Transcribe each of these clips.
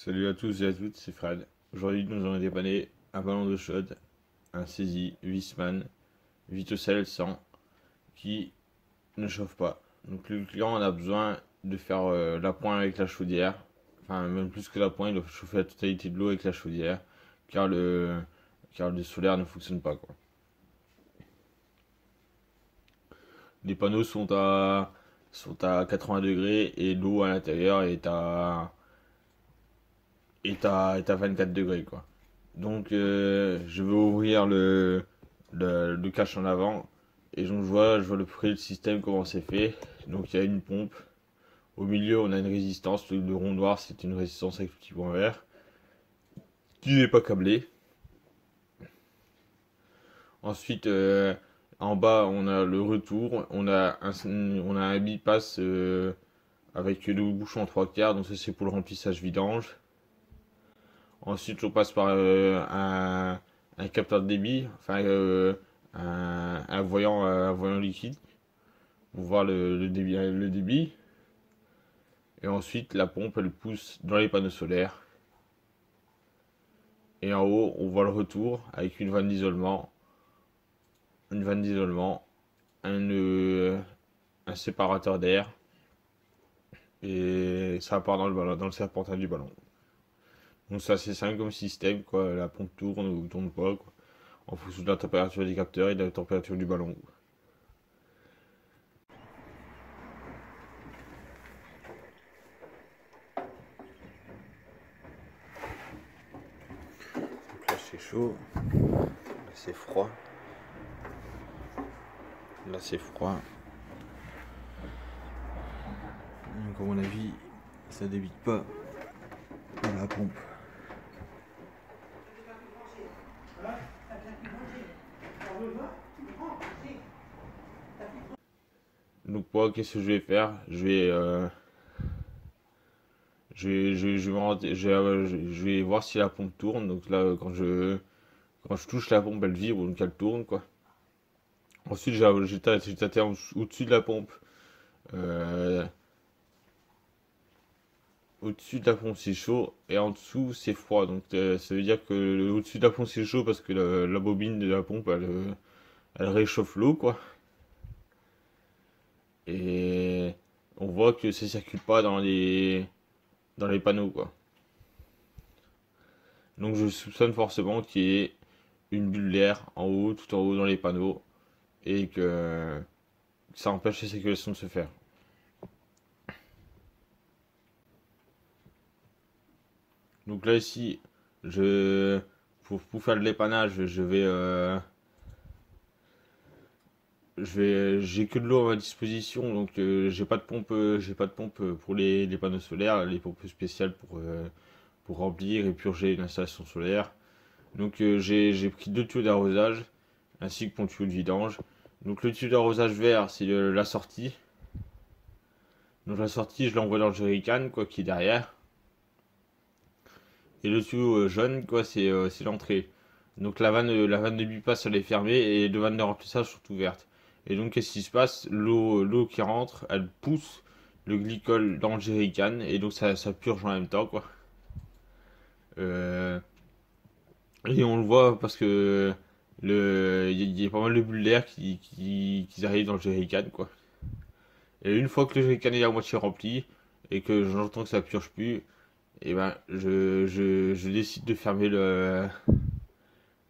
Salut à tous et à toutes, c'est Fred. Aujourd'hui, nous allons dépanner un ballon d'eau chaude, un Saisi Wiesmann Vitocell 100 qui ne chauffe pas. Donc le client en a besoin de faire l'appoint avec la chaudière. Enfin, même plus que l'appoint, il doit chauffer la totalité de l'eau avec la chaudière car le solaire ne fonctionne pas, quoi. Les panneaux sont à 80 degrés et l'eau à l'intérieur est à 24 degrés, quoi. Donc je vais ouvrir le cache en avant et donc je vois le près le système comment c'est fait. Donc il y a une pompe. Au milieu on a une résistance. Le rond noir c'est une résistance avec le petit point vert qui n'est pas câblé. Ensuite en bas on a le retour. On a un bypass avec le bouchon en 3/4. Donc ça c'est pour le remplissage vidange. Ensuite, on passe par un capteur de débit, enfin un voyant liquide pour voir le débit. Et ensuite, la pompe, elle pousse dans les panneaux solaires. Et en haut, on voit le retour avec une vanne d'isolement, un séparateur d'air. Et ça part dans le ballon, dans le serpentin du ballon. Donc c'est assez simple comme système, quoi. La pompe tourne ou tourne pas, quoi, en fonction de la température des capteurs et de la température du ballon. Donc là c'est chaud, là c'est froid, là c'est froid. Donc à mon avis, ça débite pas dans la pompe. Donc moi, qu'est-ce que je vais faire? Je vais voir si la pompe tourne. Donc là, quand je touche la pompe, elle vibre, donc elle tourne, quoi. Ensuite, j'ai tâté au-dessus de la pompe. Euh, Au-dessus de la pompe c'est chaud et en dessous c'est froid. Donc ça veut dire que au-dessus de la pompe c'est chaud parce que la bobine de la pompe elle réchauffe l'eau, quoi. Et on voit que ça circule pas dans les panneaux, quoi. Donc je soupçonne forcément qu'il y ait une bulle d'air en haut, tout en haut dans les panneaux, et que ça empêche la circulation de se faire. Donc là ici, je pour faire le dépannage, j'ai que de l'eau à ma disposition, donc j'ai pas de pompe pour les panneaux solaires, les pompes spéciales pour remplir et purger une installation solaire. Donc j'ai pris deux tuyaux d'arrosage ainsi que mon tuyau de vidange. Donc le tuyau d'arrosage vert c'est la sortie. Donc la sortie je l'envoie dans le jerrycan, quoi, qui est derrière. Et le tuyau jaune, quoi, c'est l'entrée. Donc la vanne de bypass elle est fermée et les deux vannes de remplissage sont ouvertes. Et donc qu'est-ce qui se passe? L'eau qui rentre, elle pousse le glycol dans le jerrycan et donc ça purge en même temps, quoi. Euh, et on le voit parce que il y a pas mal de bulles d'air qui arrivent dans le jerrycan, quoi. Et une fois que le jerrycan est à moitié rempli et que j'entends que ça purge plus, et ben je décide de fermer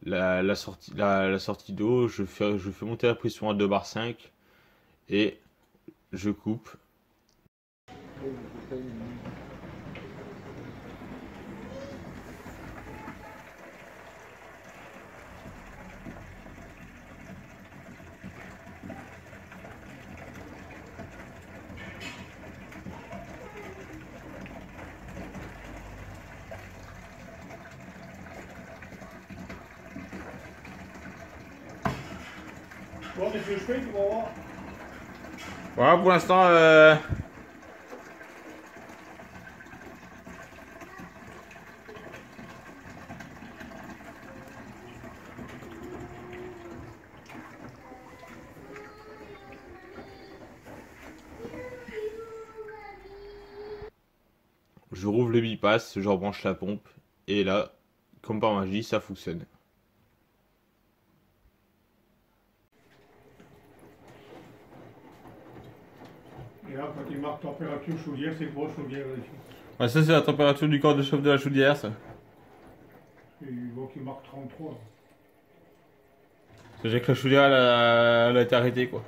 la sortie d'eau. Je fais monter la pression à 2 bar 5 et je coupe. Bon, monsieur, je paye pour voir. Voilà pour l'instant. je rouvre le bypass, je rebranche la pompe, et là, comme par magie, ça fonctionne. Et là, quand il marque température chaudière, c'est quoi chaudière ici? Ouais, ça c'est la température du corps de chauffe de la chaudière, ça. Il voit qu'il marque 33. Là. C'est-à-dire que la chaudière, elle a été arrêtée, quoi.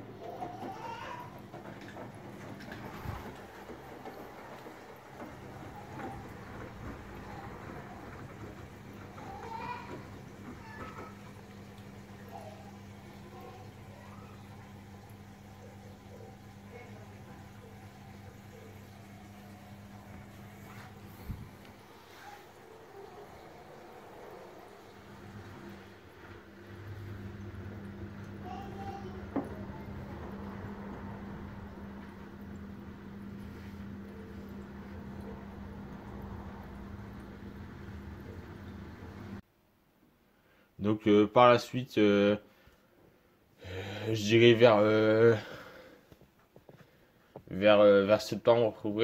Donc par la suite, je dirais vers septembre, octobre,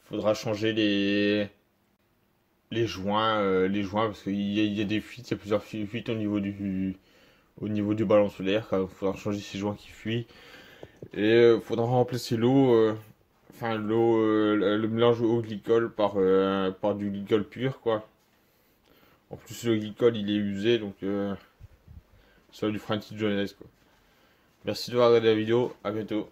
faudra changer les joints parce qu'il y a des fuites, il y a plusieurs fuites au niveau du ballon solaire. Il faudra changer ces joints qui fuient et faudra remplacer l'eau, le mélange eau glycol par du glycol pur, quoi. En plus, le glycol il est usé, donc ça lui fera une petite jeunesse, quoi. Merci de voir la vidéo, à bientôt.